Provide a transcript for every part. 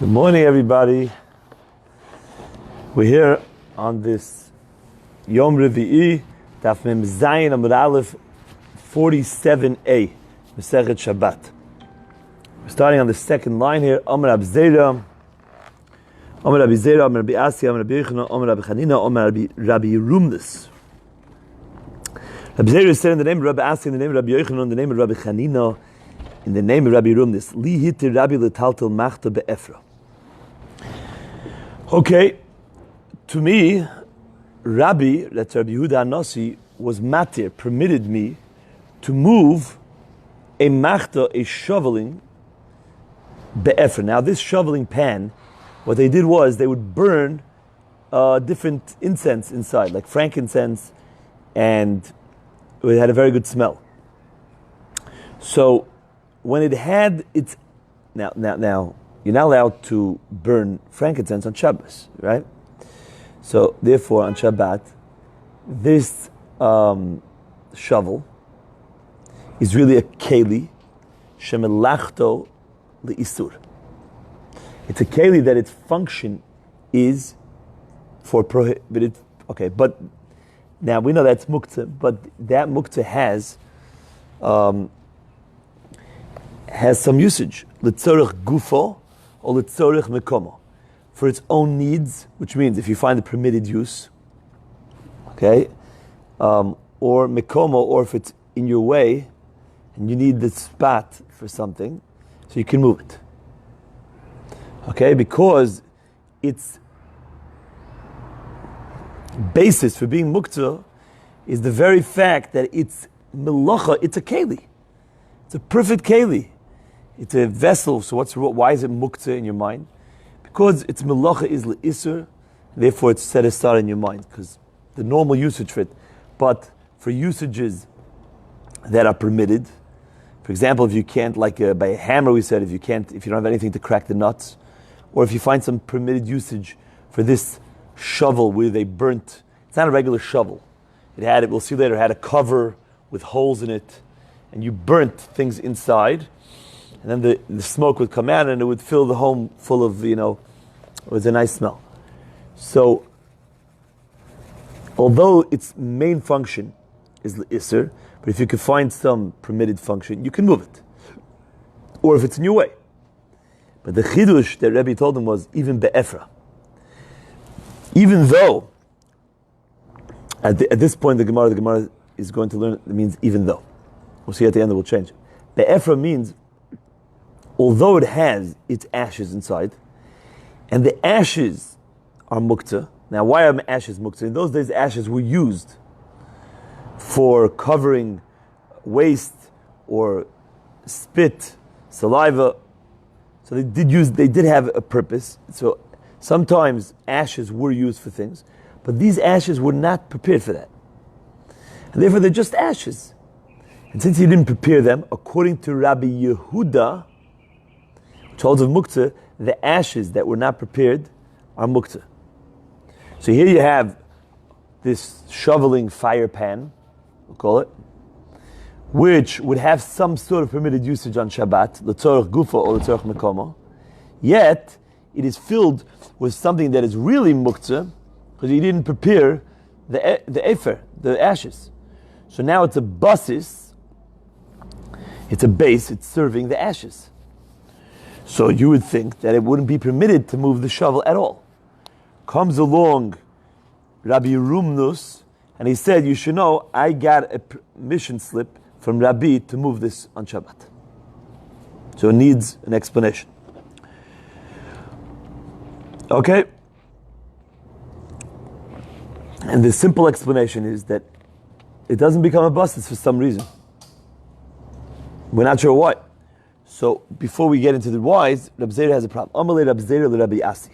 Good morning, everybody. We're here on this Yom Revi'i, Daf Mem Zayin Amud Aleph 47a, masechet Shabbat. We're starting on the second line here. Amar Rabbi Zera, Amar Rabbi Zera, Amar Rabbi Asi, Amar Rabbi Yochanan, Amar Rabbi Chanina, Amar Rabbi Rumnus. Rabbi Zera is said in the name of Rabbi Asi, in the name of Rabbi Yochanan, in the name of Rabbi Chanina, in the name of Rabbi Rumnus. Li hitir Rabbi letaltel machta be'efra. Okay, to me, Rabbi, that's Rabbi Yehuda Anasi, was matir, permitted me to move a machta, a shoveling, be'efra. Now this shoveling pan, what they did was they would burn different incense inside, like frankincense, and it had a very good smell. So when it had its, now, you're not allowed to burn frankincense on Shabbos, right? So therefore, on Shabbat, this shovel is really a keli shemelachto leisur. It's a keli that its function is for prohibited. Okay, but now we know that's muktzah, but that muktzah has some usage. L'tzorech gufo or l'tzorech mekomo, for its own needs, which means if you find the permitted use, okay, or mekomo, or if it's in your way and you need the spot for something, so you can move it. Okay, because its basis for being muktzah is the very fact that it's melacha, it's a keli. It's a perfect keli. It's a vessel, so why is it muktzah in your mind? Because its melacha is le'isur, therefore it's set aside in your mind, because the normal usage for it. But for usages that are permitted, for example, if you can't, like by a hammer we said, if you don't have anything to crack the nuts, or if you find some permitted usage for this shovel where they burnt, it's not a regular shovel. We'll see later, it had a cover with holes in it, and you burnt things inside, and then the smoke would come out and it would fill the home full of, it was a nice smell. So, although its main function is l'isr, but if you could find some permitted function, you can move it. Or if it's in your way. But the chidush that Rebbe told him was even be'efra. Even though, at this point the Gemara is going to learn, it means even though. We'll see at the end, it will change. Be'efra means, although it has its ashes inside, and the ashes are muktzah. Now, why are ashes muktzah? In those days, ashes were used for covering waste or spit, saliva. So they did have a purpose. So sometimes ashes were used for things, but these ashes were not prepared for that. And therefore, they're just ashes. And since he didn't prepare them, according to Rabbi Yehuda, which holds of muktzah, the ashes that were not prepared are muktzah. So here you have this shoveling fire pan, we'll call it, which would have some sort of permitted usage on Shabbat, l'tzorech gufa or l'tzorech mekomo, yet it is filled with something that is really muktzah, because you didn't prepare the efer, the ashes. So now it's a basis, it's a base, it's serving the ashes. So you would think that it wouldn't be permitted to move the shovel at all. Comes along Rabbi Rumnus, and he said, you should know, I got a permission slip from Rabbi to move this on Shabbat. So it needs an explanation. Okay? And the simple explanation is that it doesn't become a basis for some reason. We're not sure why. So before we get into the whys, Rabbi Zera has a problem. Amalei Rabbi Zera le Rabbi Asi.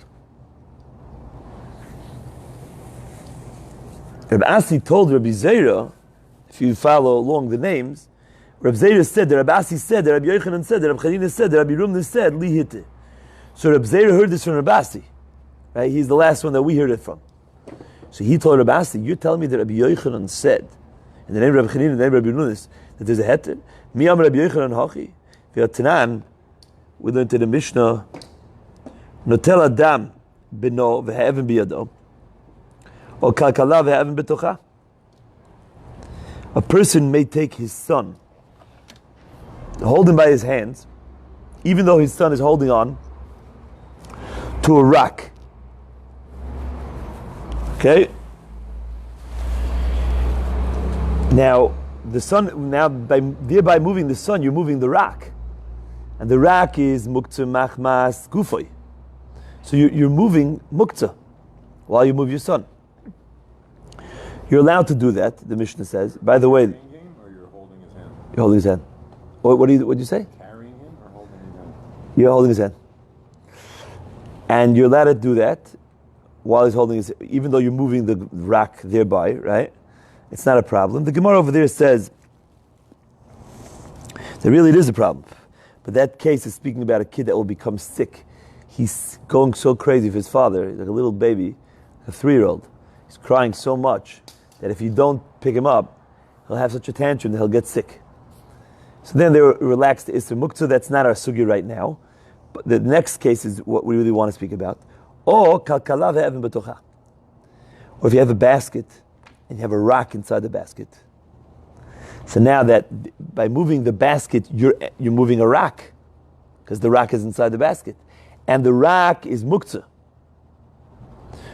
Rabbi Asi told Rabbi Zera, if you follow along the names, Rabbi Zera said, that Rabbi Asi said, that Rabbi Yochanan said, that Rabbi Chanina said, that Rabbi Rumnus said, li hitte. So Rabbi Zera heard this from Rabbi Asi. Right? He's the last one that we heard it from. So he told Rabbi Asi, you're telling me that Rabbi Yochanan said, in the name of Rabbi Chanina, in the name of Rabbi Rumnus, that there's a heter? Mi am Rabbi Yochanan hachi. We learned in the Mishnah Notel adam beno v'ha'even biyado, or kalkala v'ha'even betocha. A person may take his son, hold him by his hands, even though his son is holding on to a rock. Okay? Now, the son, by thereby moving the son, you're moving the rock. And the rock is muktzah machmas gufoy. So you're moving muktzah while you move your son. You're allowed to do that, the Mishnah says. By the way, or you're holding his hand? You're holding his hand. What did you say? Carrying him or holding his hand? You're holding his hand. And you're allowed to do that while he's holding his, even though you're moving the rock thereby, right? It's not a problem. The Gemara over there says that really it is a problem. But that case is speaking about a kid that will become sick. He's going so crazy for his father. He's like a little baby, a 3-year-old. He's crying so much that if you don't pick him up, he'll have such a tantrum that he'll get sick. So then they relaxed the Isser Muktzah. That's not our sugi right now. But the next case is what we really want to speak about. Or kalkala ve'even betocha. Or if you have a basket and you have a rock inside the basket. So now that by moving the basket, you're moving a rock, because the rock is inside the basket. And the rock is muktzah.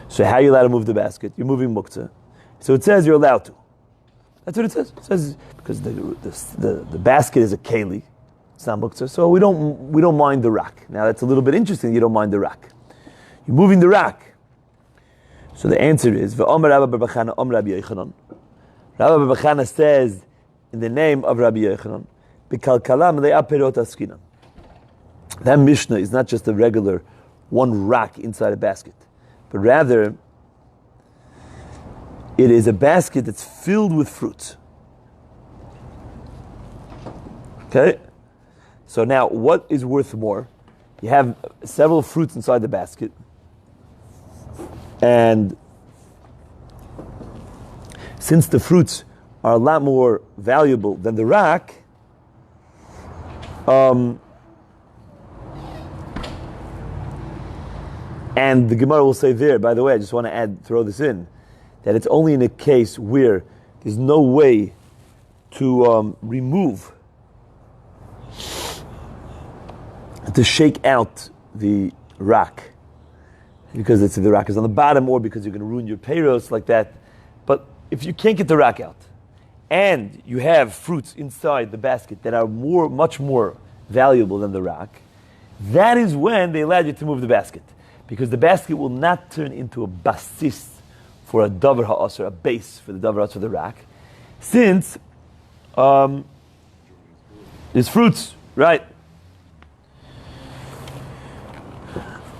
So how are you allowed to move the basket? You're moving muktzah. So it says you're allowed to. That's what it says. It says because the basket is a keli, it's not muktzah. So we don't mind the rock. Now that's a little bit interesting. You don't mind the rock. You're moving the rock. So the answer is V'omer Rabbi Bar Bachana Om Rabbi Yochanan. Rabbi Bar Bachana says in the name of Rabbi Yochanan, B'kalkala mele'a perot askinan. That Mishnah is not just a regular one rock inside a basket, but rather it is a basket that's filled with fruits. Okay? So now, what is worth more? You have several fruits inside the basket, and since the fruits are a lot more valuable than the rock, and the Gemara will say there, by the way, I just want to throw this in, that it's only in a case where there's no way to shake out the rock, because the rock is on the bottom, or because you're going to ruin your peiros like that. But if you can't get the rock out, and you have fruits inside the basket that are much more valuable than the rock, that is when they allow you to move the basket. Because the basket will not turn into a basis for a davar ha'asr, a base for the davar ha'asr, the rock, since there's fruits, right?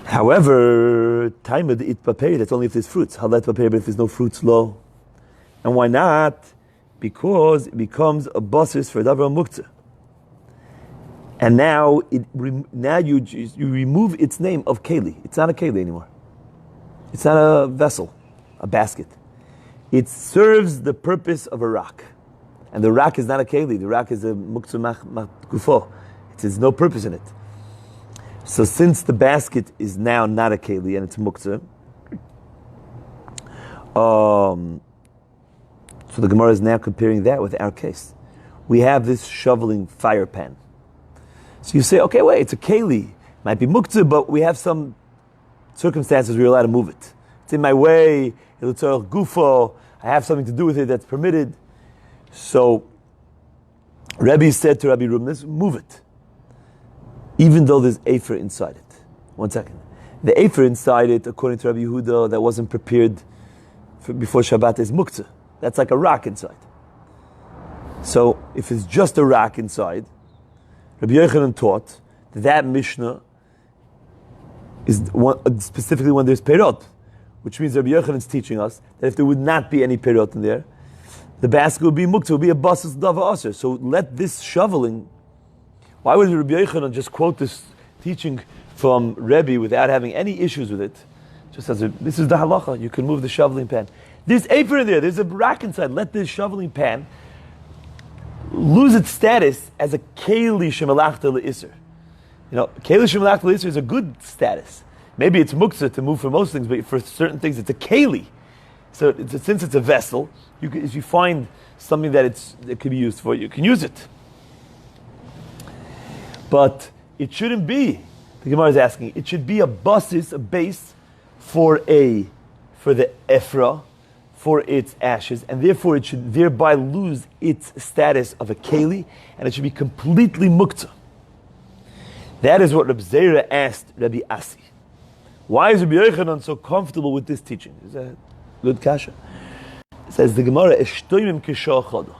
However, taimad it paperi, that's only if there's fruits. Halat paperi, but if there's no fruits, lo. And why not? Because it becomes a basis for davar muktzah. And now you remove its name of keli. It's not a keli anymore. It's not a vessel, a basket. It serves the purpose of a rock. And the rock is not a keli. The rock is a muktzah gufo. There's no purpose in it. So since the basket is now not a keli and it's muktzah, so the Gemara is now comparing that with our case. We have this shoveling fire pan. So you say, okay, wait, it's a keli. Might be muktzah, but we have some circumstances where you're allowed to move it. It's in my way, it's a gufo, I have something to do with it that's permitted. So Rebbe said to Rabbi Rubnis, move it. Even though there's afer inside it. 1 second. The afer inside it, according to Rabbi Yehuda, that wasn't prepared before Shabbat is muktzah. That's like a rock inside. So if it's just a rock inside, Rabbi Yochanan taught that Mishnah is specifically when there's perot, which means Rabbi Yochanan is teaching us that if there would not be any perot in there, the basket would be muktzah, would be a basis dava aser. So let this shoveling. Why would Rabbi Yochanan just quote this teaching from Rebbe without having any issues with it? Just as this is the halacha, you can move the shoveling pan. There's aper in there, there's a rack inside. Let this shoveling pan lose its status as a keli shemalachta le'isr. You know, keli shemalachta le'isr is a good status. Maybe it's muktzah to move for most things, but for certain things it's a keli. So since it's a vessel, if you find something that could be used for, you can use it. But it shouldn't be, the Gemara is asking, it should be a basis, a base for the ephra, for its ashes, and therefore it should thereby lose its status of a keli, and it should be completely muktzah. That is what Reb Zera asked Rabbi Asi. Why is Rabbi Yochanan so comfortable with this teaching? Is that good kasha? It says the Gemara, Eshtoimim kisha chada.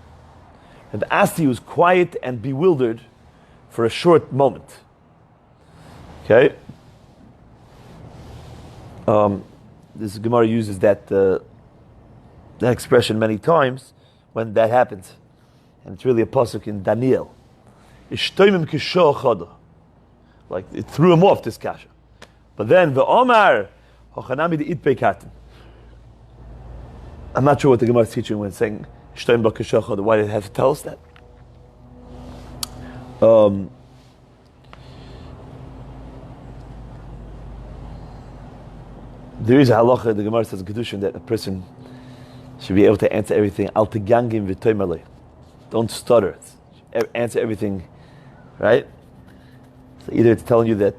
Rabbi Asi was quiet and bewildered for a short moment. Okay? This Gemara uses that expression many times when that happens. And it's really a pasuk in Daniel. Ishtoimim kisha chada. Like, it threw him off, this kasha. But then, V'omar, hochanami de itpei karten. I'm not sure what the Gemara is teaching when saying, Ishtoimim kisha chada. Why did it have to tell us that? There is a halacha, the Gemara says in Kedushin, that a person should be able to answer everything. Al tegangim v'toimerle. Don't stutter. Answer everything, right? So either it's telling you that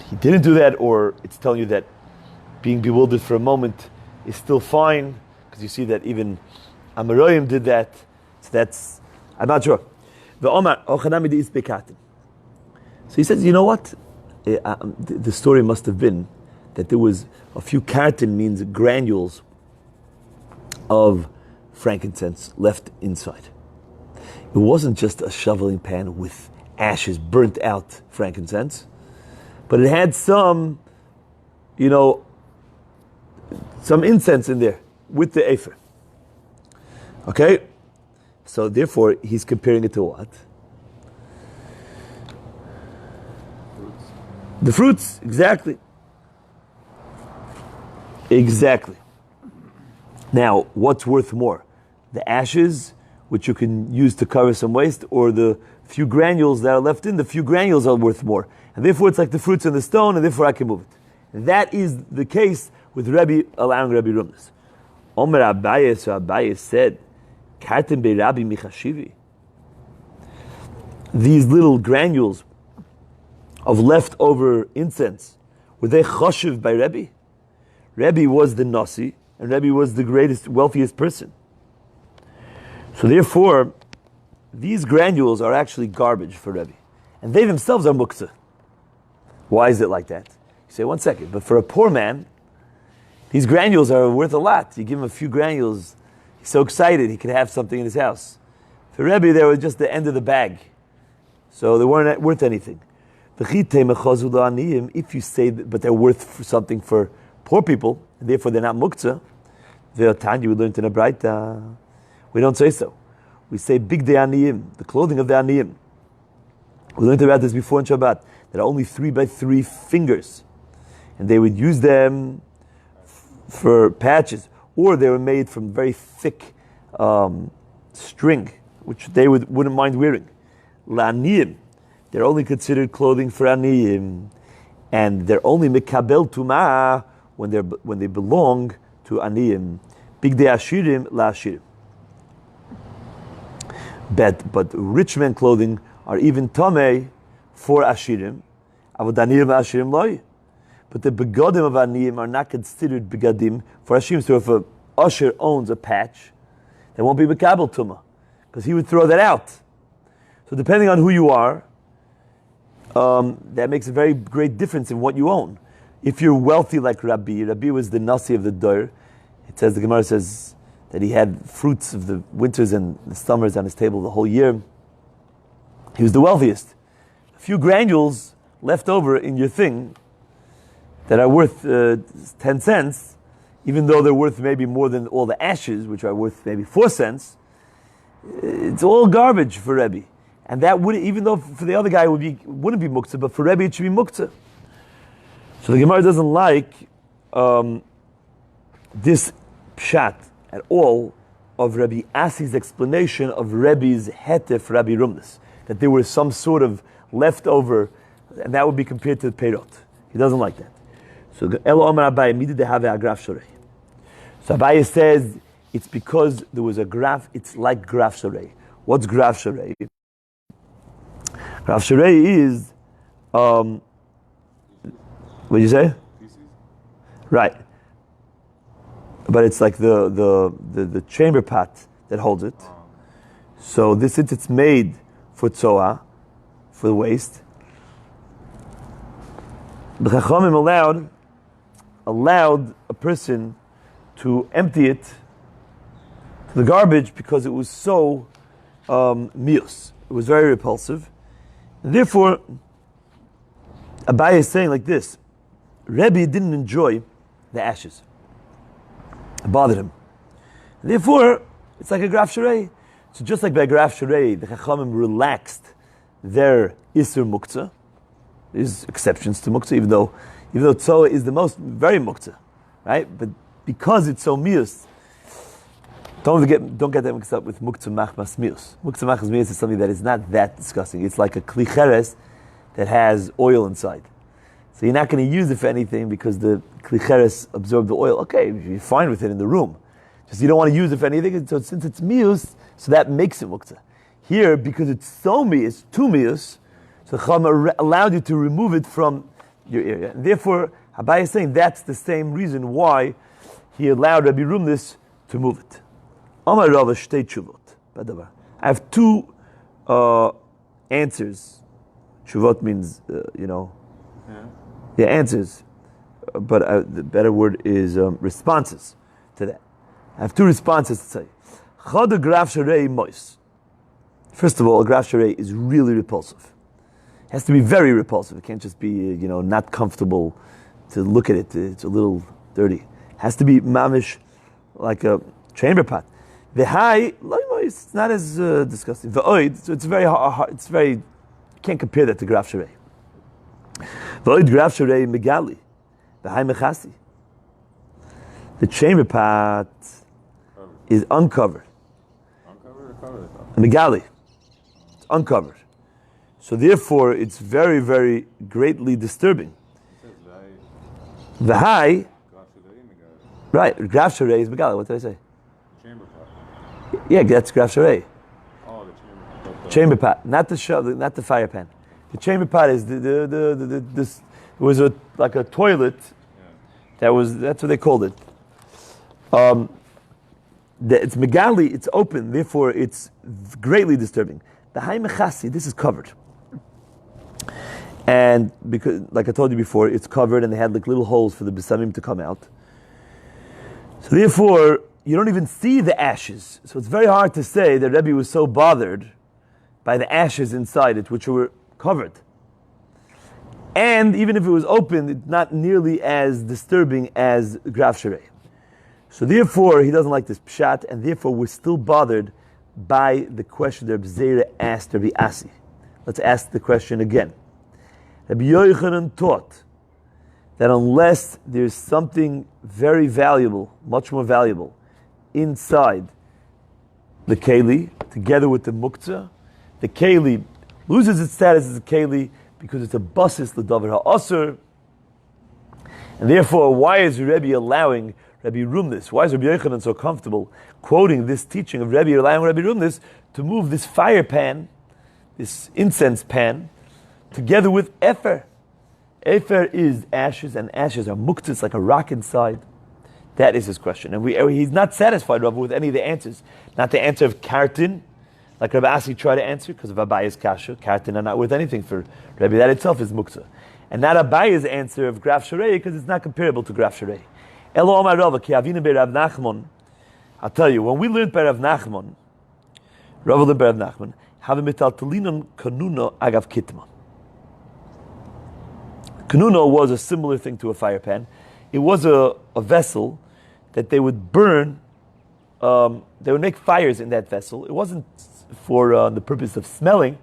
he didn't do that, or it's telling you that being bewildered for a moment is still fine, because you see that even Amoraim did that. So that's, I'm not sure. So he says, you know what? The story must have been that there was a few karten, means granules of frankincense left inside. It wasn't just a shoveling pan with ashes, burnt out frankincense, but it had some incense in there with the afer. Okay? So therefore, he's comparing it to what? The fruits, exactly. Exactly. Now, what's worth more? The ashes, which you can use to cover some waste, or the few granules that are left in? The few granules are worth more. And therefore it's like the fruits in the stone, and therefore I can move it. That is the case with Rabbi, allowing Rabbi Rumnas. Omer Abaye, so Abaye said, Karten be Rabbi Michashivi. These little granules of leftover incense, were they choshev by Rabbi? Rabbi was the Nasi, and Rabbi was the greatest, wealthiest person. So therefore, these granules are actually garbage for Rabbi. And they themselves are muktzah. Why is it like that? You say, one second, but for a poor man, these granules are worth a lot. You give him a few granules, he's so excited he could have something in his house. For Rabbi, they were just the end of the bag. So they weren't worth anything. If you say that, but they're worth something for poor people, and therefore they're not muktzah, we learned in a Braita. We don't say so. We say big de aniyim, the clothing of the aniyim. We learned about this before in Shabbat. There are only 3 by 3 fingers, and they would use them for patches, or they were made from very thick string, which they wouldn't mind wearing. La'aniyim, they're only considered clothing for aniyim, and they're only mikabel tumah when they belong to aniyim. Big de ashirim la'ashirim. But rich men clothing are even tameh for ashirim. Avodaniyim ashirim loy. But the begadim of aniyim are not considered begadim for ashirim. So if a usher owns a patch, there won't be mikabel tumah, because he would throw that out. So depending on who you are, that makes a very great difference in what you own. If you're wealthy like Rabbi was the Nasi of the Dor. It says, the Gemara says that he had fruits of the winters and the summers on his table the whole year. He was the wealthiest. A few granules left over in your thing that are worth 10 cents, even though they're worth maybe more than all the ashes, which are worth maybe 4 cents, it's all garbage for Rebbe. And that would, even though for the other guy wouldn't be muktzah, but for Rebbe it should be muktzah. So the Gemara doesn't like this pshat at all of Rabbi Asi's explanation of Rebbe's hetef Rabbi Rumnas, that there was some sort of leftover, and that would be compared to the peirot. He doesn't like that. So Elo Omer Abaye midid dehave agraf shorei. So Abaye says it's because there was a graf. It's like graf shorei. What's graf shorei? Graf shorei is what did you say? Pieces? Right. But it's like the chamber pot that holds it. So this, since it's made for tzoah, for the waste, the Chachamim allowed a person to empty it to the garbage because it was so mius. It was very repulsive. And therefore, Abaye is saying like this: Rebbe didn't enjoy the ashes. It bothered him. And therefore, it's like a graf sharei. So just like by a graf sharei, the Chachamim relaxed their Isur Muktzah. There's exceptions to Muktzah, even though Tzoah is the most, very Muktzah, right? But because it's so mius, don't get that mixed up with Muktzah Machmas mius. Muktzah Machmas mius is something that is not that disgusting. It's like a kli cheres that has oil inside. So you're not going to use it for anything because the kli cheres absorbed the oil. Okay, you're fine with it in the room. Just you don't want to use it for anything. So since it's mius, so that makes it muktzah. Here, because it's so mius, too mius, so Chacham allowed you to remove it from your area. And therefore, Abaye is saying that's the same reason why he allowed Rabbi Rumlis to move it. Amar Rava shtei tshuvot. I have two answers. Tshuvot means, answers. But the better word is responses to that. I have two responses to say. Chad graf sharei mois. First of all, a graf sharei is really repulsive. It has to be very repulsive. It can't just be, not comfortable to look at it. It's a little dirty. It has to be mamish, like a chamber pot. The high, it's not as disgusting. The oid, so it's very hard. It's very, you can't compare that to graf sharei. The oid graf sharei megali. The high mechasi. The chamber pot is uncovered. Uncovered or covered? Megali. It's uncovered. So therefore, it's very, very greatly disturbing. The high, right? Graf sharei is megali. What did I say? Chamber pot. Yeah, that's graf sharei. Oh, the chamber pot. Chamber pot, not the fire pan. The chamber pot is this. It was like a toilet. Yeah. That's what they called it. It's megali. It's open. Therefore, it's greatly disturbing. The high mechasi, this is covered. And because, like I told you before, it's covered and they had like little holes for the besamim to come out. So therefore, you don't even see the ashes. So it's very hard to say that Rebbe was so bothered by the ashes inside it, which were covered. And even if it was open, it's not nearly as disturbing as graf sharei. So therefore, he doesn't like this pshat, and therefore we're still bothered by the question that Rabbi Zera asked Rabbi Asi. Let's ask the question again. Rabbi Yochanan taught that unless there's something very valuable, much more valuable, inside the keli, together with the muktzah, the keli loses its status as a keli because it's a basis l'davar ha'asur, and therefore, why is Rebbe allowing Rabbi Rumlis? Why is Rabbi Yochanan so comfortable quoting this teaching of Rebbe, allowing Rabbi Rumlis to move this fire pan, this incense pan, together with Efer? Efer is ashes, and ashes are muktzah, it's like a rock inside. That is his question. And he's not satisfied, Rabbi, with any of the answers. Not the answer of Kartin, like Rabbi Asi tried to answer, because of Abaye's kasha. Kartin are not worth anything for Rabbi. That itself is muktzah. And not Abaye's answer of graf sharei, because it's not comparable to graf sharei. Elo Omar Rava, ki avinu be Rav Nachman. I'll tell you, when we learned by Rav Nachman, Rava learned by Rav Nachman, have a metaltalinon kanuna agav kitma. Kanuna was a similar thing to a fire pan. It was a vessel that they would burn, they would make fires in that vessel. It wasn't for the purpose of smelling.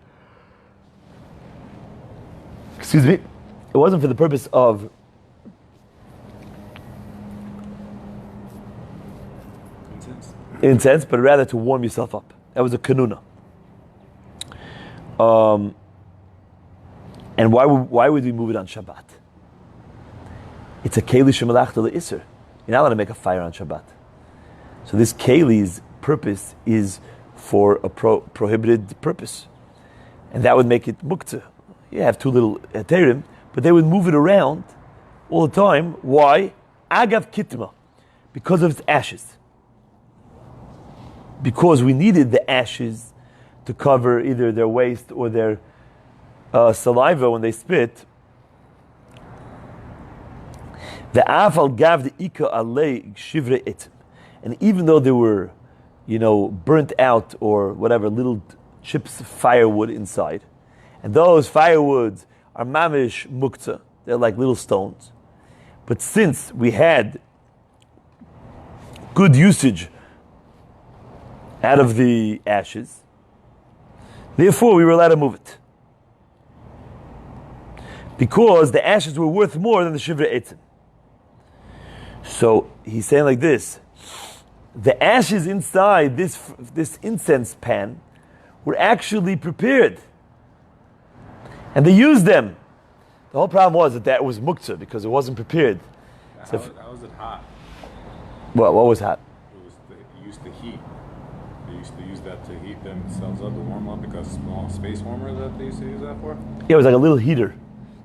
Excuse me. It wasn't for the purpose of incense, but rather to warm yourself up. That was a kanuna. And why would we move it on Shabbat? It's a keli shemalachta le'isr. You're not allowed to make a fire on Shabbat. So this keli's purpose is for a prohibited purpose. And that would make it muktzah. You have two little heterim, but they would move it around all the time. Why? Agav kitma. Because of its ashes. Because we needed the ashes to cover either their waste or their saliva when they spit. The afal gav the ika alei shivre etim. And even though they were, burnt out or whatever, little chips of firewood inside, and those firewoods are mamish muktzah, they're like little stones. But since we had good usage out of the ashes, therefore we were allowed to move it. Because the ashes were worth more than the shivre etim. So he's saying like this: the ashes inside this incense pan were actually prepared, and they used them. The whole problem was that was muktzah because it wasn't prepared. How was it hot? What was hot? It used to heat. They used to use that to heat themselves up, to warm up, because small space warmer that they used to use that for. Yeah, it was like a little heater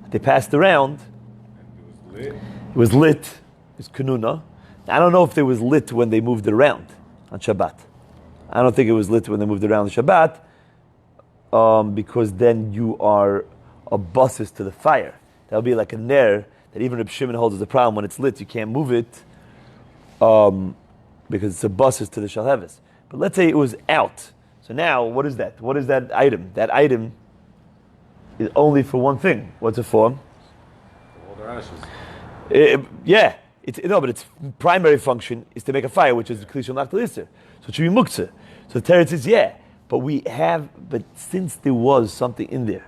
that they passed around. And it was lit. It was lit. It's kanuna. I don't know if it was lit when they moved it around on Shabbat. I don't think it was lit when they moved it around on Shabbat, because then you are a buses to the fire. That'll be like a ner that even Reb Shimon holds as a problem. When it's lit, you can't move it because it's a buses to the shalheves. But let's say it was out. So now, what is that? What is that item? That item is only for one thing. What's it for? All their ashes. But its primary function is to make a fire, which is klishon lachtal iser. So it should be muktzah. So the Teretz says, but since there was something in there,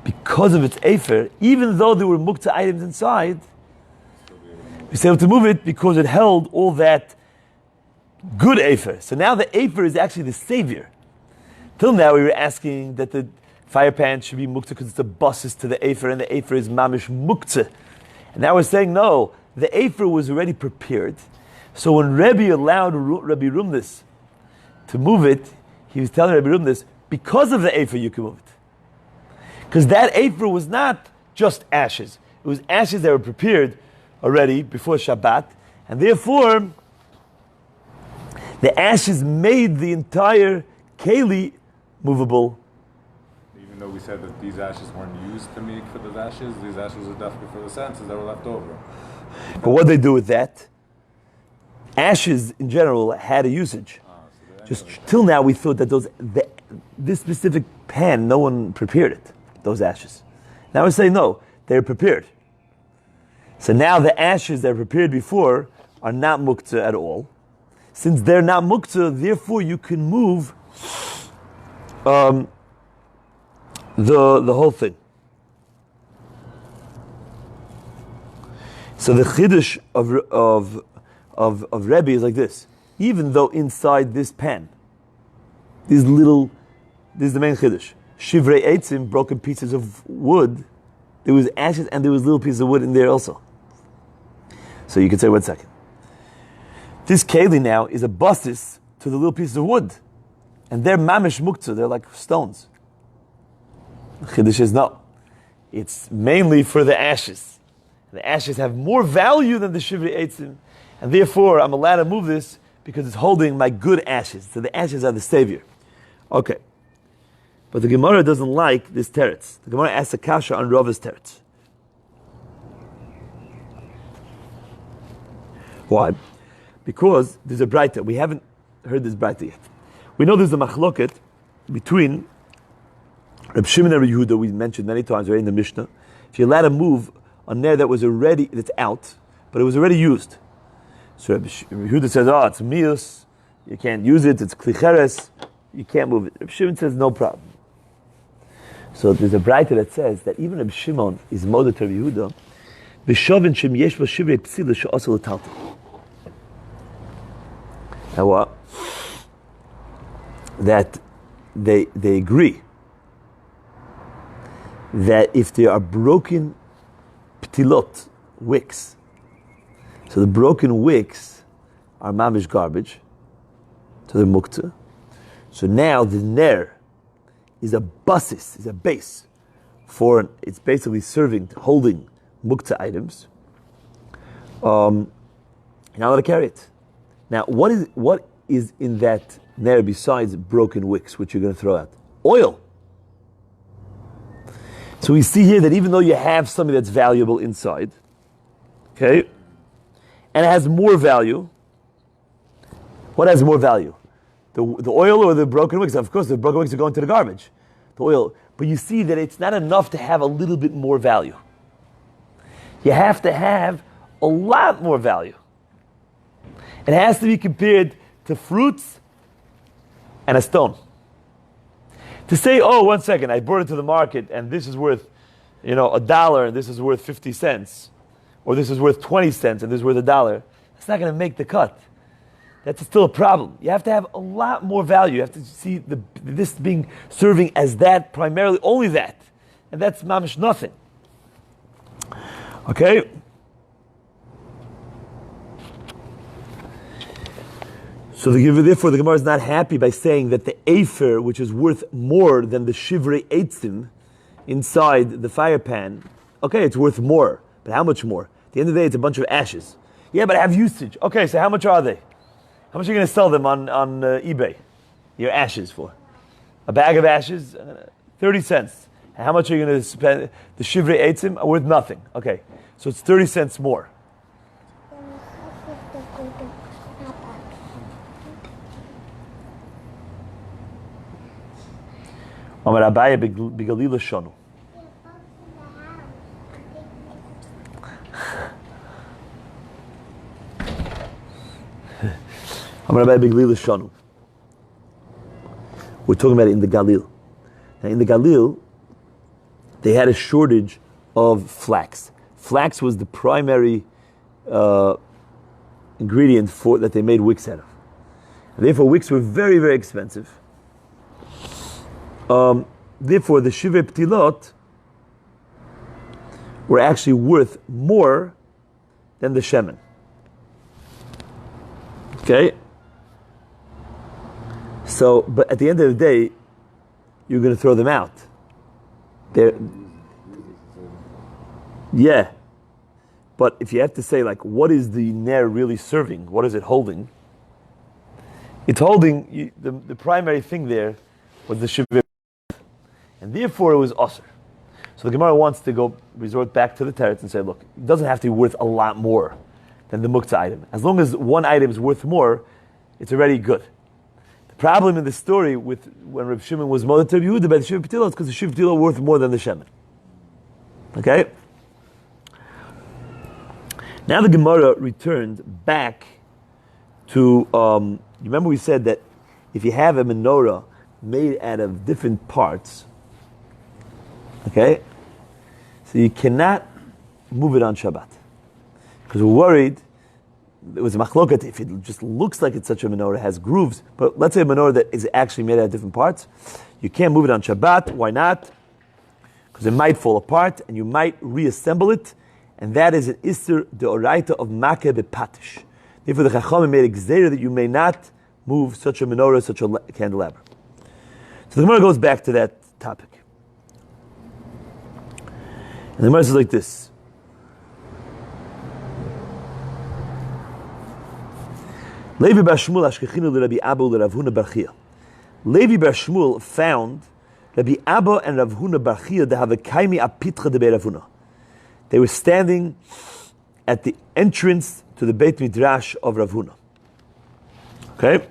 because of its afer, even though there were muktzah items inside, we were able to move it because it held all that good afer. So now the afer is actually the savior. Till now we were asking that the fire pan should be muktzah because it's a buses to the afer, and the afer is mamish muktzah. And now we're saying no, the afer was already prepared. So when Rebbe allowed Rabbi Rumlis to move it, he was telling Rabbi Rumlis, because of the afer you can move it. Because that afer was not just ashes. It was ashes that were prepared already before Shabbat. And therefore, the ashes made the entire keli movable. Even though we said that these ashes weren't used to make for those ashes, these ashes were definitely for the senses that were left over. But what did they do with that? Ashes in general had a usage. Just till now we thought that this specific pan, no one prepared it, those ashes. Now we say no, they're prepared. So now the ashes that were prepared before are not muktzah at all. Since they're not muktzah, therefore you can move the whole thing. So the chiddush of Rebbe is like this: even though inside this pan, this is the main chiddush, shivrei eitzim, broken pieces of wood, there was ashes and there was little pieces of wood in there also. So you could say, 1 second. This keli now is a basis to the little pieces of wood, and they're mamish muktzah, they're like stones. The chiddush is no, it's mainly for the ashes. The ashes have more value than the shivrei eitzim, and therefore I'm allowed to move this because it's holding my good ashes. So the ashes are the savior. Okay. But the Gemara doesn't like this teretz. The Gemara asks a kasha on Rava's teretz. Why? Because there's a braita. We haven't heard this braita yet. We know there's a machloket between Reb Shimon and Reb Yehuda. We mentioned many times already in the Mishnah. If you're allowed to move a ner that's out, but it was already used. So Reb Yehuda says, it's mius, you can't use it, it's klicheres, you can't move it. Reb Shimon says, no problem. So there's a braita that says that even Reb Shimon is moded to Reb Yehuda, v'shovin shem yesh bo shivrei psila she'asel l'taltel. Now what? That they agree that if there are broken ptilot, wicks. So the broken wicks are mamish garbage. So they're muktzah. So now the ner is a basis, is a base for, it's basically serving, holding muktzah items. You're not allowed to carry it. Now, what is in that ner besides broken wicks, which you're going to throw out? Oil. So we see here that even though you have something that's valuable inside, okay, and it has more value, what has more value? The oil or the broken wicks? Of course, the broken wicks are going to the garbage. The oil. But you see that it's not enough to have a little bit more value. You have to have a lot more value. It has to be compared to fruits and a stone. To say, oh, 1 second, I brought it to the market and this is worth, $1 and this is worth 50 cents, or this is worth 20 cents and this is worth $1, that's not going to make the cut. That's still a problem. You have to have a lot more value. You have to see this being serving as that, primarily only that. And that's mamish nothing. Okay? So therefore the Gemara is not happy by saying that the afer, which is worth more than the shivrei eitzim inside the fire pan, okay, it's worth more. But how much more? At the end of the day, it's a bunch of ashes. Yeah, but I have usage. Okay, so how much are they? How much are you going to sell them on eBay? Your ashes for? A bag of ashes, 30 cents. And how much are you going to spend? The shivrei eitzim are worth nothing. Okay, so it's 30 cents more. Amar Abaye b'Galila shonu. Amar Abaye b'Galila shonu. We're talking about it in the Galil. Now in the Galil, they had a shortage of flax. Flax was the primary ingredient that they made wicks out of. And therefore, wicks were very, very expensive. Therefore, the shivrei ptilot were actually worth more than the shemen. Okay? So, but at the end of the day, you're going to throw them out. Yeah. But if you have to say, like, what is the ner really serving? What is it holding? It's holding, the primary thing there was the shivrei. And therefore it was usher. So the Gemara wants to resort back to the teretz and say, look, it doesn't have to be worth a lot more than the muktzah item. As long as one item is worth more, it's already good. The problem in the story with when Reb Shimon was Moed to Reb Yehuda by the shivrei ptilot is because the shivrei ptilot worth more than the shemen. Okay? Now the Gemara returned back to, remember we said that if you have a menorah made out of different parts, okay, so you cannot move it on Shabbat. Because we're worried, it was a machloket, if it just looks like it's such a menorah, it has grooves, but let's say a menorah that is actually made out of different parts, you can't move it on Shabbat. Why not? Because it might fall apart, and you might reassemble it, and that is an Isser deoraita of makeh bepatish. Therefore the Chachamim made a gzeira that you may not move such a menorah, such a candelabra. So the Gemara goes back to that topic. And the Gemara says like this. Levi bar Shmuel ashkechinu l'Rabbi Abba l'Rav Huna bar Chia. Levi bar Shmuel found Rabbi Abba and Rav Huna bar Chia to have a kaimi apitcha de Rav Huna. They were standing at the entrance to the Beit Midrash of Rav Huna. Okay?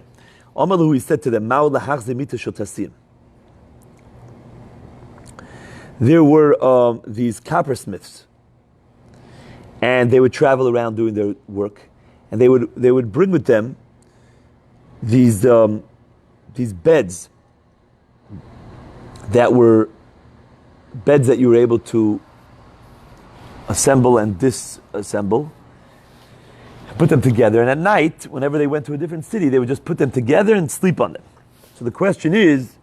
Amalu, he said to them, Ma'u lahach zemita shotasim. There were these coppersmiths, and they would travel around doing their work, and they would bring with them these beds that were beds that you were able to assemble and disassemble, put them together, and at night, whenever they went to a different city, they would just put them together and sleep on them. So the question is,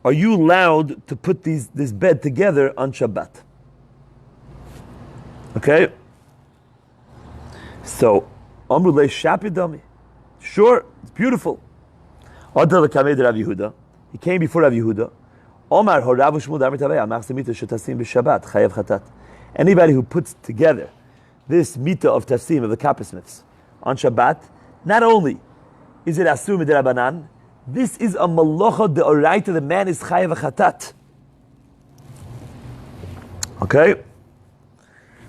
are you allowed to put this bed together on Shabbat? Okay? So, Amrulay Shapidami. Sure, it's beautiful. Adal Kamed Rav Yehuda. He came before Rav Yehuda. Omar Horav Shmuel Damar Tavei Amach Semita Shetasim b'Shabbat Chayav Chatat. Anybody who puts together this mita of tafsim of the coppersmiths on Shabbat, not only is it asur midrabanan, this is a malacha deoraita. The man is chayav chatat. Okay,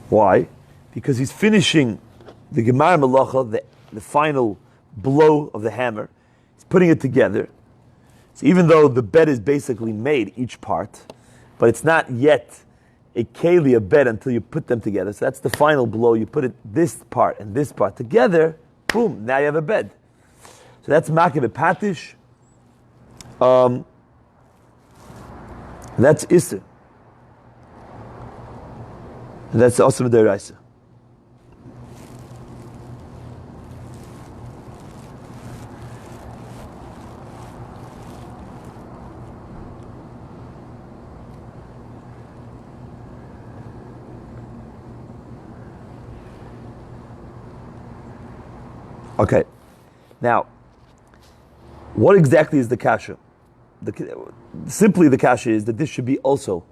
why? Because he's finishing the gemara malacha, the final blow of the hammer. He's putting it together. So even though the bed is basically made, each part, but it's not yet a keli, a bed, until you put them together. So that's the final blow. You put this part and this part together, boom, now you have a bed. So that's makeh b'patish. That's Isser. And that's also Deraisa. Okay, now, what exactly is the kasha? Simply the kasha is that this should be also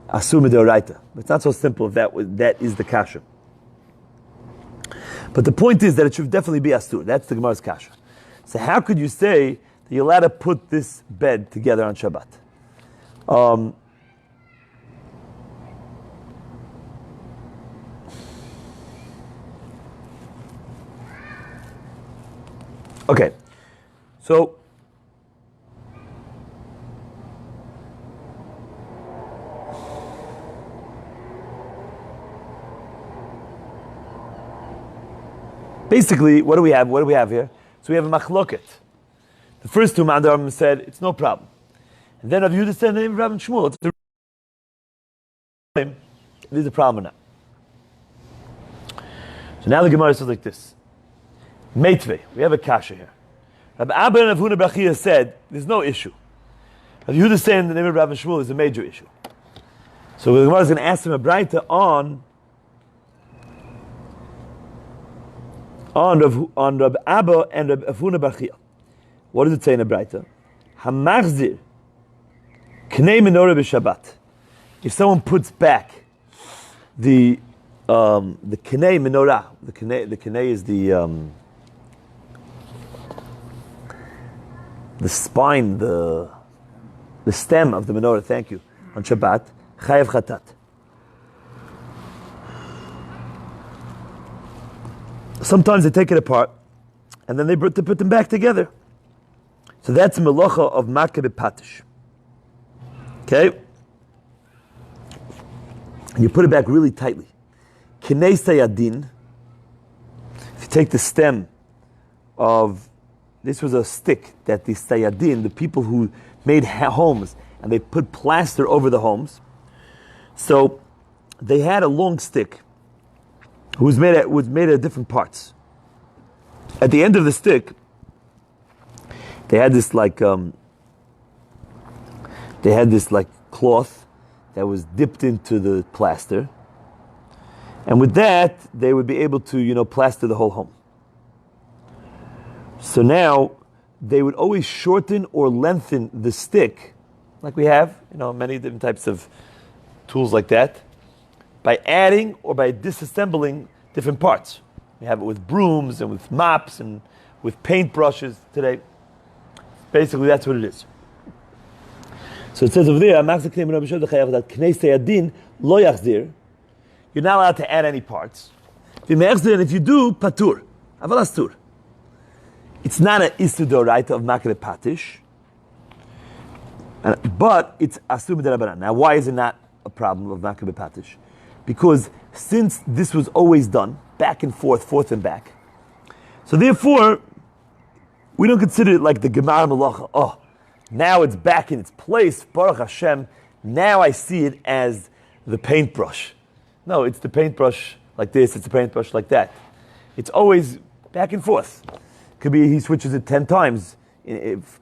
asur midoraita. It's not so simple if that is the kasha. But the point is that it should definitely be asur. That's the Gemara's kasha. So how could you say that you're allowed to put this bed together on Shabbat? Okay, so basically, what do we have? What do we have here? So we have a machloket. The first two Mandarim said it's no problem, and then Rav Yehuda said in the name of Rabbi Shmuel, there's a problem or not. So now the Gemara says like this. Meitvei, we have a kasha here. Rabbi Abba and Avuna Brachia said there's no issue. Rabbi Yehuda saying in the name of Rabbi Shmuel is a major issue. So the Gemara is going to ask him a braita on Rabbi Abba and Rabbi Avuna Brachia. What does it say in a braita? Hamachzir knei menorah b'Shabbat. If someone puts back the knei menorah, the knei is the spine, the stem of the menorah, thank you, on Shabbat, chayav chatat. Sometimes they take it apart, and then they put them back together. So that's a melacha of makeh b'patish. Okay? And you put it back really tightly. Kinei sayadin, if you take the stem of, this was a stick that the sayadin, the people who made homes, and they put plaster over the homes. So they had a long stick, was made of different parts. At the end of the stick, they had this cloth that was dipped into the plaster, and with that they would be able to plaster the whole home. So now they would always shorten or lengthen the stick, like we have many different types of tools like that, by adding or by disassembling different parts. We have it with brooms and with mops and with paint brushes today. Basically, that's what it is. So it says over there, you're not allowed to add any parts. And if you do, patur, avalastur. It's not an isur d'oraita of makeh b'patish, but it's asur b'derabanan. Now, why is it not a problem of makeh b'patish? Because since this was always done, back and forth and back, so therefore, we don't consider it like the Gemara Malacha. Oh, now it's back in its place, Baruch Hashem, now I see it as the paintbrush. No, it's the paintbrush like this, it's the paintbrush like that. It's always back and forth. Could be he switches it 10 times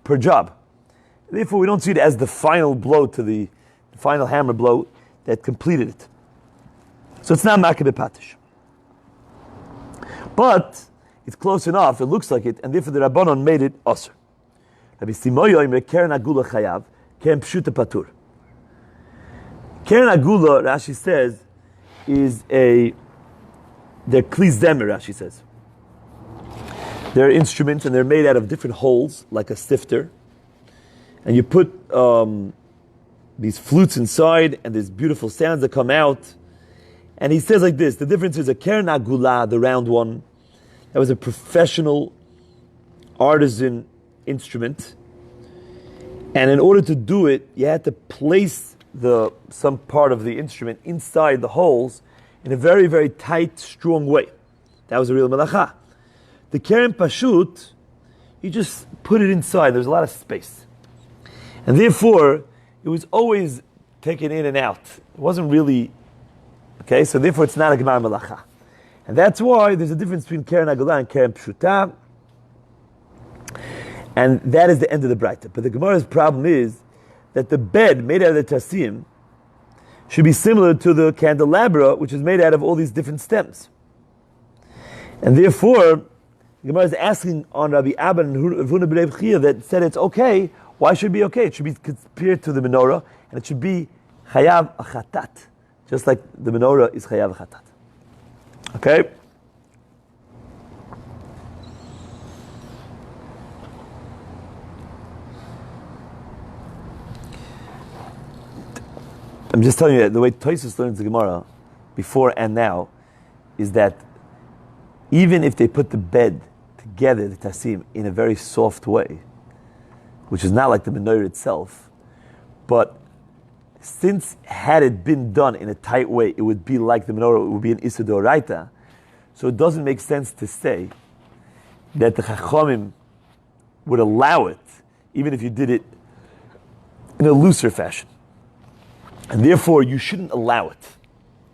per job. Therefore, we don't see it as the final blow to the final hammer blow that completed it. So it's not makeh b'patish. But it's close enough, it looks like it, and therefore the Rabbanon made it Asr. Rabbi Simoyo Omer Keren Agula Chayav, Keren Pshuta Patur. Keren Agula, Rashi says, they're Kli Zemer, Rashi says. They're instruments and they're made out of different holes, like a stifter. And you put these flutes inside and there's beautiful sounds that come out. And he says like this, the difference is a Keren Agula, the round one, that was a professional artisan instrument. And in order to do it, you had to place some part of the instrument inside the holes in a very, very tight, strong way. That was a real melacha. The Keren Pashut, you just put it inside. There's a lot of space. And therefore, it was always taken in and out. It wasn't really, okay, so therefore it's not a Gemara Melacha. And that's why there's a difference between Keren Agula and Keren Pshuta. And that is the end of the Braita. But the Gemara's problem is that the bed made out of the Tasim should be similar to the candelabra, which is made out of all these different stems. And therefore, the Gemara is asking on Rabbi Abba and Huna B'Rei Chia that said it's okay. Why should it be okay? It should be compared to the menorah, and it should be Chayav Achatat, just like the menorah is Chayav Achatat. Okay? I'm just telling you that the way Tosfos learns the Gemara, before and now, is that even if they put the bed together, the Tasim, in a very soft way, which is not like the menorah itself, but since had it been done in a tight way, it would be like the menorah, it would be an Issa D'Oraita, so it doesn't make sense to say that the Chachamim would allow it, even if you did it in a looser fashion. And therefore, you shouldn't allow it,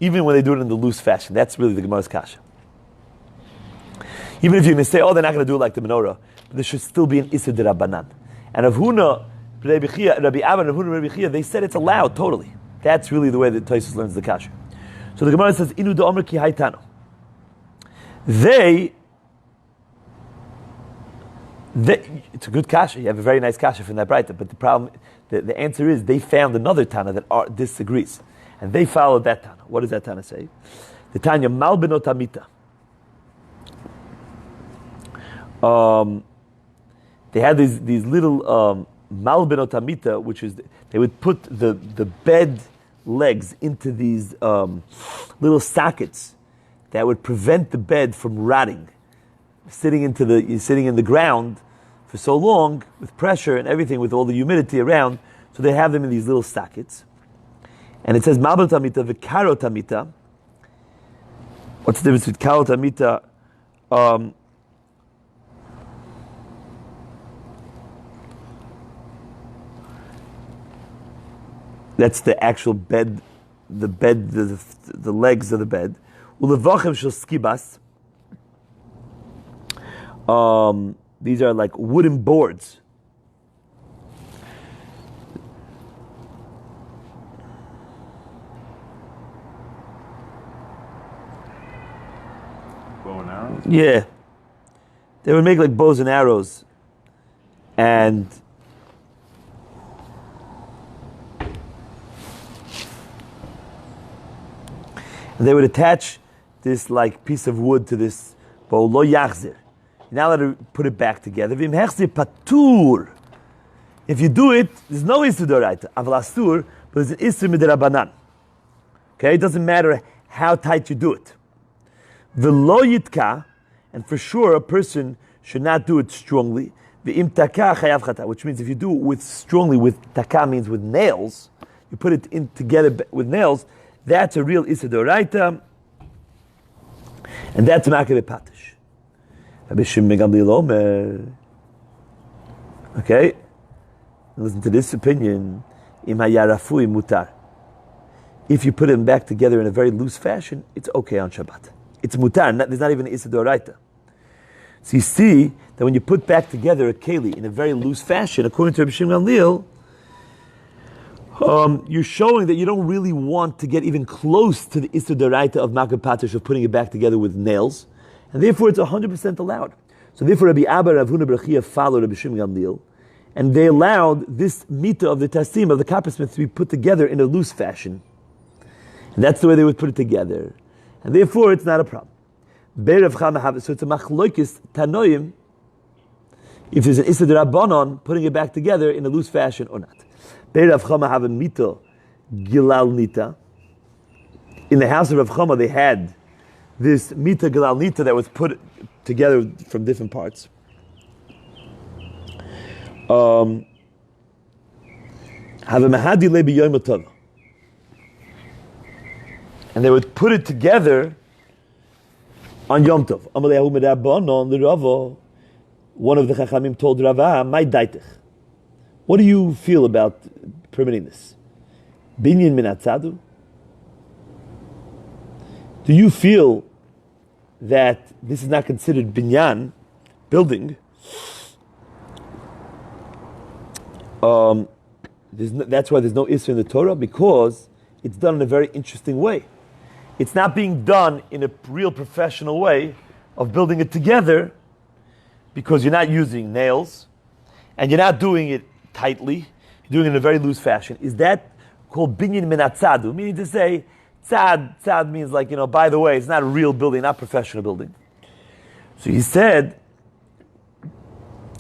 even when they do it in the loose fashion. That's really the Gemara's kasha. Even if you're going to say, oh, they're not going to do it like the menorah, but there should still be an Issa D'Rabbanan. And Rabbi Abba and Rabbi Chia, they said it's allowed totally. That's really the way that Tosfos learns the kasha. So the Gemara says, Inu da'omer ki haytano. It's a good kasha. You have a very nice kasha from that Braita, but the problem, the answer is they found another Tana that disagrees, and they followed that Tana. What does that Tana say? The Tanya Malbenot Amita. They had these little Malbenot Amita, which is they would put the bed legs into these little sockets that would prevent the bed from rotting. Sitting in the ground for so long with pressure and everything, with all the humidity around, so they have them in these little sockets. And it says Malbenot Amita v'karot Amita. What's the difference with karot Amita? That's the actual bed, the legs of the bed. Ulevachem shel skibas. These are like wooden boards. Bow and arrows? Yeah. They would make like bows and arrows. And they would attach this like piece of wood to this bow. Lo yachzir. You're not allowed to put it back together. V'im hechzir patur. If you do it, there's no Issa D'Oraita. Aval asur, but there's an Issa Midrabanan. Okay, it doesn't matter how tight you do it. V'lo yitka, and for sure a person should not do it strongly. V'im taka chayav chata, which means if you do it strongly with taka means with nails, you put it in together with nails, that's a real Issa D'Oraita, and that's a Ma'akeh Patish. Rabbi Shimon Gamliel Omer. Okay, listen to this opinion. Im hayarafui mutar. If you put them back together in a very loose fashion, it's okay on Shabbat. It's mutar. There's not even an Issa D'Oraita. So you see that when you put back together a keli in a very loose fashion, according to Rabbi Shimon Gamliel, you're showing that you don't really want to get even close to the Issa D'Oraita of Ma'akeh Patish, of putting it back together with nails. and therefore it's 100% allowed. So therefore Rabbi Abba, Rav Huna Brachia followed Rabbi Shimon Gamliel, and they allowed this mita of the tasim, of the coppersmith, to be put together in a loose fashion. And that's the way they would put it together. And therefore it's not a problem. So it's a machloikis tanoim, if there's an Issa D'Rabbanan, putting it back together in a loose fashion or not. Rav Chama have a mita gilal nita. In the house of Rav Chama, they had this mita gilal nita that was put together from different parts. Have a mahadi lebi yom tov, and they would put it together on Yom Tov. Amalehu medabanon l'Rava. One of the Chachamim told Rava, "My daitich. What do you feel about permitting this? Binyan min atzadu? Do you feel that this is not considered binyan, building? That's why there's no issue in the Torah, because it's done in a very interesting way. It's not being done in a real professional way of building it together, because you're not using nails, and you're not doing it tightly, you're doing it in a very loose fashion. Is that called binyan min atzadu? Meaning to say, tzad means like, by the way, it's not a real building, not professional building. So he said,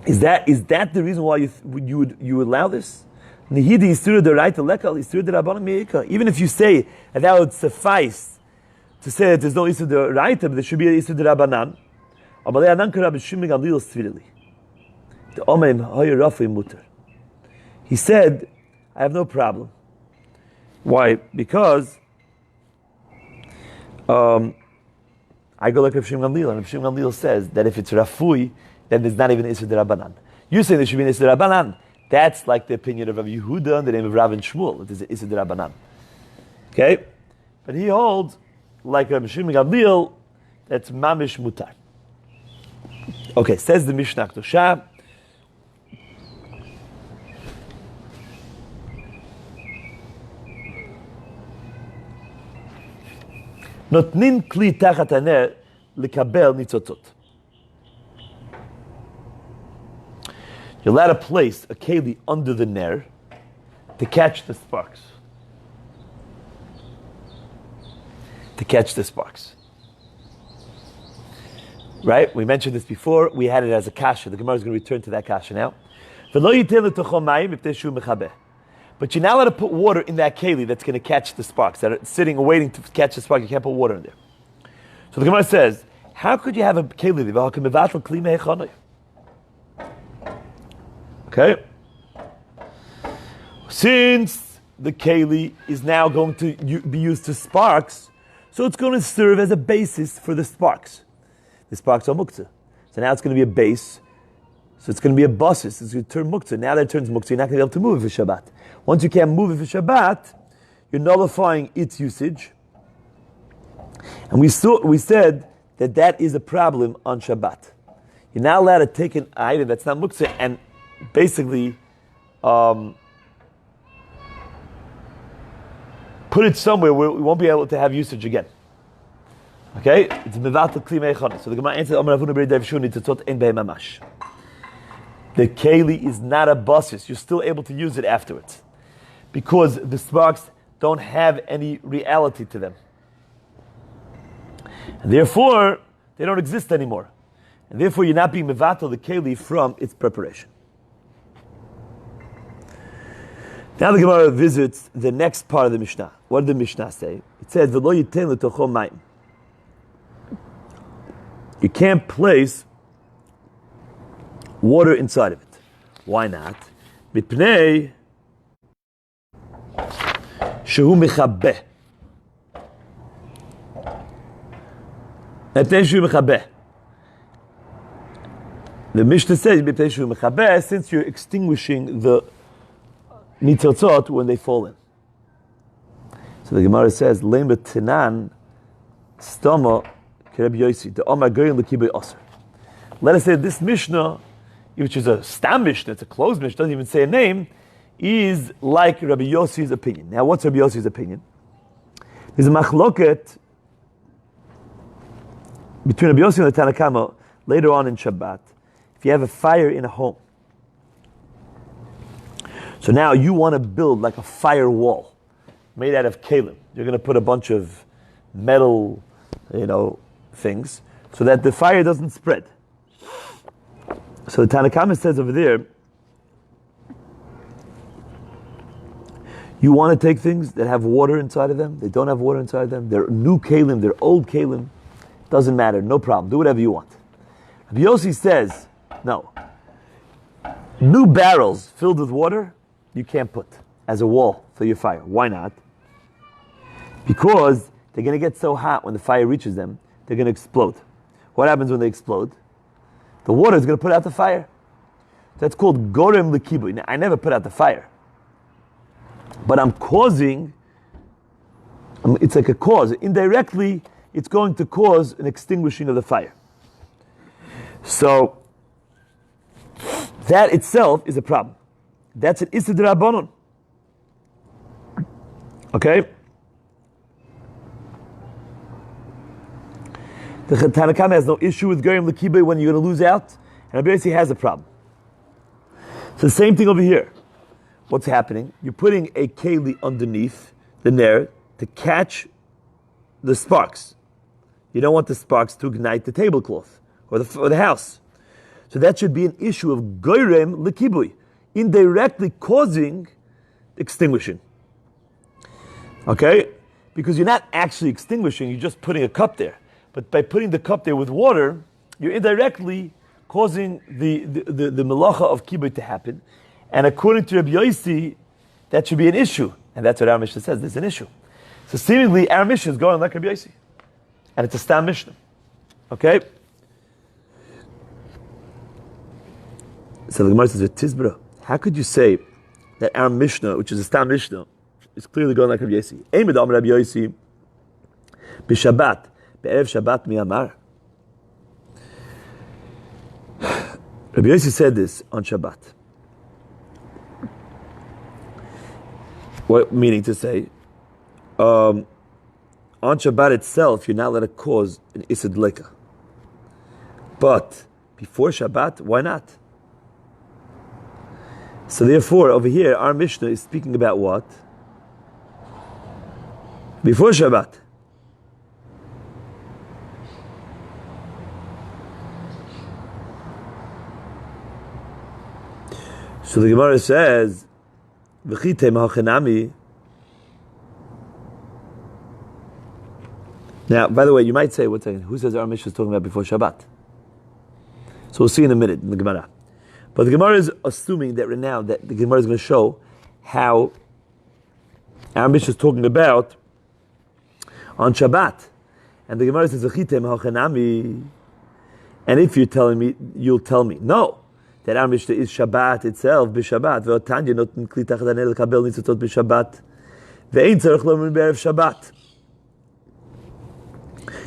is that the reason why you allow this? Even if you say that would suffice to say that there's no Isur D'Oraita, but there should be an Isur D'Rabanan. He said, I have no problem. Why? Because I go like Rav Shimon Gamliel, and Rav Shimon Gamliel says that if it's Rafui, then there's not even Isur D'Rabanan. You say there should be an Isur D'Rabanan. That's like the opinion of Rav Yehuda in the name of Rav and Shmuel. It is Isur D'Rabanan. Okay? But he holds, like Rav Shimon Gamliel, that's Mamish Mutar. Okay, says the Mishnah Ketosha. Notnin kli tachat haner likabel nitzotzot. You're allowed to place a keli under the ner to catch the sparks. To catch the sparks. Right? We mentioned this before. We had it as a kasha. The Gemara is going to return to that kasha now. But you're not allowed to put water in that keli that's going to catch the sparks, that are sitting and waiting to catch the spark. You can't put water in there. So the Gemara says, how could you have a keli? Okay? Since the keli is now going to be used to sparks, so it's going to serve as a basis for the sparks. The sparks are muktzah. So now it's going to be a base. So it's going to be a basis. It's going to turn muktzah. Now that it turns muktzah, you're not going to be able to move it for Shabbat. Once you can't move it for Shabbat, you're nullifying its usage. And we said that is a problem on Shabbat. You're not allowed to take an item that's not muktzah and basically put it somewhere where we won't be able to have usage again. Okay? It's mevatel kli meichana. So the Gemara answers, Amar Avuna B'rei Dav Shuni Tzotzot ein behem mamash. The keli is not a basis. You're still able to use it afterwards, because the sparks don't have any reality to them. And therefore, they don't exist anymore. And therefore, you're not being mevatel the keli from its preparation. Now the Gemara visits the next part of the Mishnah. What did the Mishnah say? It says, V'lo yiten l'tocho mayim. You can't place water inside of it. Why not? Mipnei shehu mechabeh. Mipnei shehu mechabeh. The Mishnah says, Mipnei shehu mechabeh, since you're extinguishing the nitzotzot when they fall in. So the Gemara says, Leim b'tenan stoma kereb yosi the omar goyin l'kibay osir. Let us say this Mishnah, which is a stam Mishnah, it's a closed Mishnah, doesn't even say a name, is like Rabbi Yossi's opinion. Now, what's Rabbi Yossi's opinion? There's a machloket between Rabbi Yossi and the Tanakama, later on in Shabbat, if you have a fire in a home, so now you want to build like a fire wall made out of kalim. You're going to put a bunch of metal, things, so that the fire doesn't spread. So the Tanakama says over there, you want to take things that have water inside of them, they don't have water inside of them, they're new kalim, they're old kalim, doesn't matter, no problem, do whatever you want. Rabbi Yossi says, no. New barrels filled with water, you can't put as a wall for your fire. Why not? Because they're going to get so hot when the fire reaches them, they're going to explode. What happens when they explode? The water is going to put out the fire. That's called gorem l'kibui. Now, I never put out the fire, but I'm causing, it's like a cause. Indirectly, it's going to cause an extinguishing of the fire. So, that itself is a problem. That's an Issa D'Rabbanan. Okay? The Tanakama has no issue with Goyim L'Kibay when you're going to lose out, and Rabbi Yossi has a problem. So the same thing over here. What's happening? You're putting a keli underneath the ner to catch the sparks. You don't want the sparks to ignite the tablecloth or the house. So that should be an issue of Goyim L'Kibay, indirectly causing extinguishing. Okay? Because you're not actually extinguishing, you're just putting a cup there. But by putting the cup there with water, you're indirectly causing the melacha of kibbutz to happen. And according to Rabbi Yossi, that should be an issue. And that's what our Mishnah says, there's an issue. So seemingly our Mishnah is going like Rabbi Yossi. And it's a Stam Mishnah. Okay? So the Gemara says, Tizbra, how could you say that our Mishnah, which is a Stam Mishnah, is clearly going like Rabbi Yossi? Eimed Amar Rabbi Yossi, b'Shabbat, be'erev Shabbat mi amar. Rabbi Yossi said this on Shabbat. What meaning to say? On Shabbat itself, you're not allowed to cause an Isad Leka. But before Shabbat, why not? So therefore, over here, our Mishnah is speaking about what? Before Shabbat. So the Gemara says, "V'chite mahachenami." Now, by the way, you might say, "What's second? Who says our Mishnah is talking about before Shabbat?" So we'll see in a minute in the Gemara. But the Gemara is assuming that right now that the Gemara is going to show how our Mishnah is talking about on Shabbat, and the Gemara says, "V'chite mahachenami." And if you're telling me, you'll tell me no. That our Mishnah is Shabbat itself, b'Shabbat. Ve'otanya noten kli tachat hanel lekabel nitzotot b'Shabbat. Ve'ein tzarich lomrim b'erev Shabbat.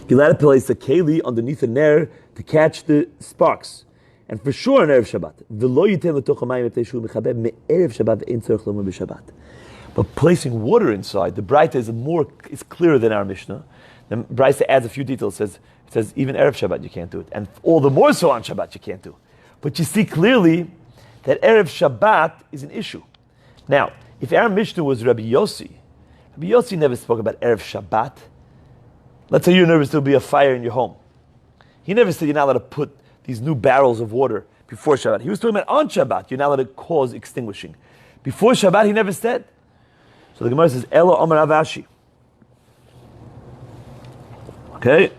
You're allowed to place a keli underneath a ner to catch the sparks. And for sure on Erev Shabbat. Ve'lo yitem l'toch hamayim v'teishu mechabev me'erev Shabbat ve'ein tzarich lomrim b'Shabbat. But placing water inside, the Braita is clearer than our Mishnah. The Braita adds a few details. It says even Erev Shabbat you can't do it. And all the more so on Shabbat you can't do. But you see clearly that Erev Shabbat is an issue. Now, if our Mishnah was Rabbi Yossi never spoke about Erev Shabbat. Let's say you're nervous there'll be a fire in your home. He never said you're not allowed to put these new barrels of water before Shabbat. He was talking about on Shabbat, you're not allowed to cause extinguishing. Before Shabbat, he never said. So the Gemara says, Elo Omer Avashi. Okay?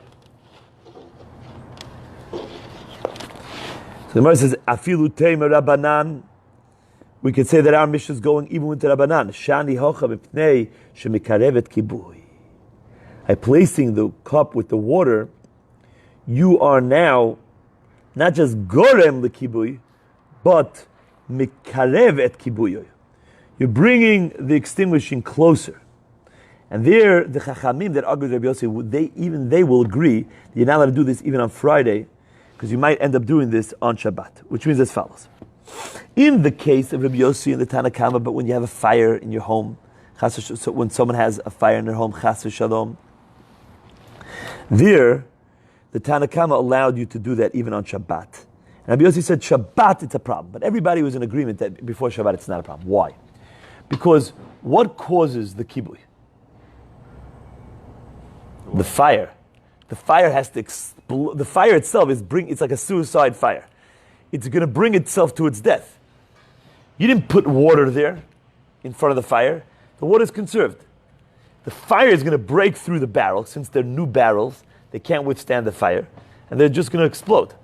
The Gemara says, "Afilu teimer Rabbanan." We could say that our Mishnah is going even with the Rabbanan. Shani hocha b'pnei shemikarevet kibui. By placing the cup with the water, you are now not just gorem lekibui, but mikarev et kibuyoy. You're bringing the extinguishing closer. And there, the Chachamim that argue with Rabbi Yossi, they will agree that you're not allowed to do this even on Friday, because you might end up doing this on Shabbat, which means as follows. In the case of Rabbi Yossi and the Tanakama, but when you have a fire in your home, so when someone has a fire in their home, chas v'shalom, there, the Tanna Kama allowed you to do that even on Shabbat. And Rabbi Yossi said Shabbat it's a problem, but everybody was in agreement that before Shabbat it's not a problem. Why? Because what causes the kibui? The fire. The fire has to explode. The fire itself it's like a suicide fire. It's going to bring itself to its death. You didn't put water there in front of the fire. The water is conserved. The fire is going to break through the barrel. Since they're new barrels, they can't withstand the fire, and they're just going to explode.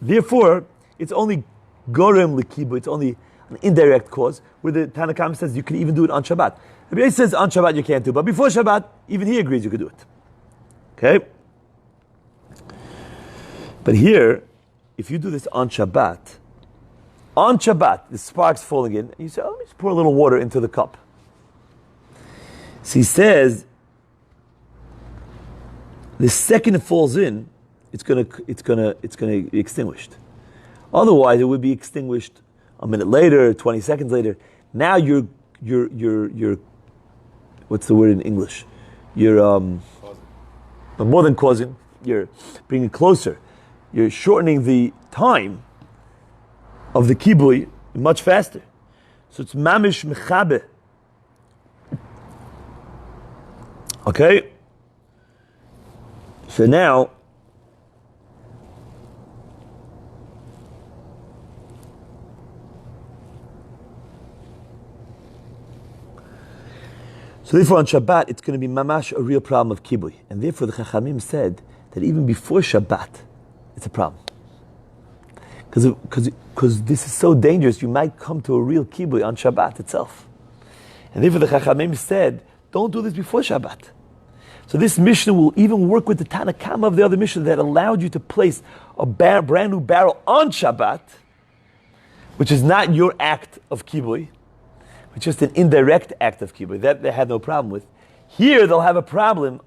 Therefore, it's only gorem likibu. It's only an indirect cause, where the Tanna Kama says you can even do it on Shabbat. Rabbi Yossi says on Shabbat you can't do it, but before Shabbat, even he agrees you could do it. Okay? But here, if you do this on Shabbat, the sparks falling in, and you say, oh, let me just pour a little water into the cup. So he says, the second it falls in, it's gonna be extinguished. Otherwise, it would be extinguished a minute later, 20 seconds later. Now you're what's the word in English? You're more than causing. You're bringing it closer. You're shortening the time of the kibui much faster. So it's mamish mechabe. Okay? So now, therefore on Shabbat, it's going to be mamash a real problem of kibui. And therefore the Chachamim said that even before Shabbat, it's a problem. Because this is so dangerous, you might come to a real kibui on Shabbat itself. And therefore the Chachamim said, don't do this before Shabbat. So this Mishnah will even work with the Tanna Kama of the other Mishnah that allowed you to place a brand new barrel on Shabbat, which is not your act of kibui, which is just an indirect act of kibui. That they had no problem with. Here they'll have a problem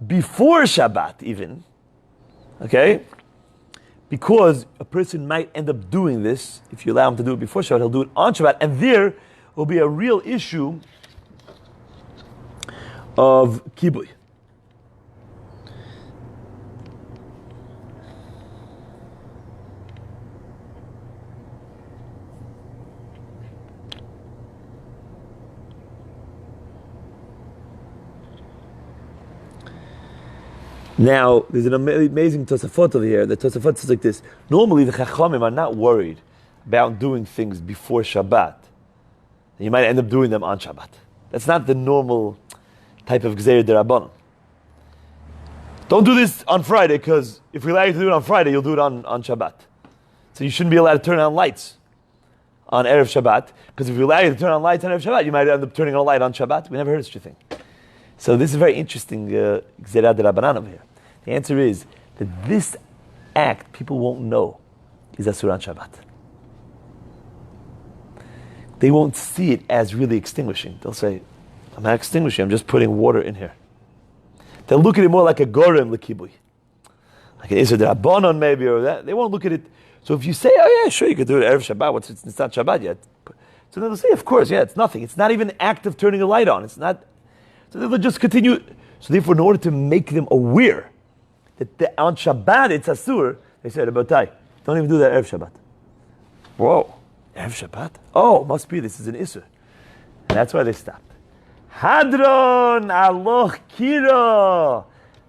before Shabbat even. Okay? Because a person might end up doing this, if you allow him to do it before Shabbat, he'll do it on Shabbat, and there will be a real issue of kibui. Now, there's an amazing Tosafot over here. The Tosafot says like this. Normally, the Chachamim are not worried about doing things before Shabbat. You might end up doing them on Shabbat. That's not the normal type of Gzeir D'Rabbanan. Don't do this on Friday, because if we allow you to do it on Friday, you'll do it on Shabbat. So you shouldn't be allowed to turn on lights on Erev Shabbat, because if we allow you to turn on lights on Erev Shabbat, you might end up turning on a light on Shabbat. We never heard such a thing. So this is very interesting Gzeirah D'Rabbanan over here. The answer is that this act, people won't know, is Asur on Shabbat. They won't see it as really extinguishing. They'll say, I'm not extinguishing, I'm just putting water in here. They'll look at it more like a gorem l'kibui. Like an Isser D'Rabbanan maybe, or that. They won't look at it. So if you say, oh yeah, sure, you could do it Erev Shabbat, it's not Shabbat yet. So they'll say, of course, yeah, it's nothing. It's not even an act of turning a light on. It's not. So they'll just continue. So therefore, in order to make them aware that on Shabbat it's Asur, they said, Rabotai, don't even do that Erev Shabbat. Whoa, Erev Shabbat? Oh, must be, this is an Isur. And that's why they stopped. Hadron Aloch Kira.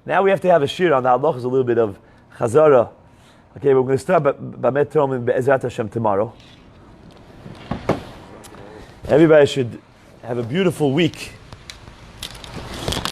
Now we have to have a shir on the Aloch is a little bit of Chazara. Okay, we're going to start Bamet Tomim Be'ezrat Hashem tomorrow. Everybody should have a beautiful week.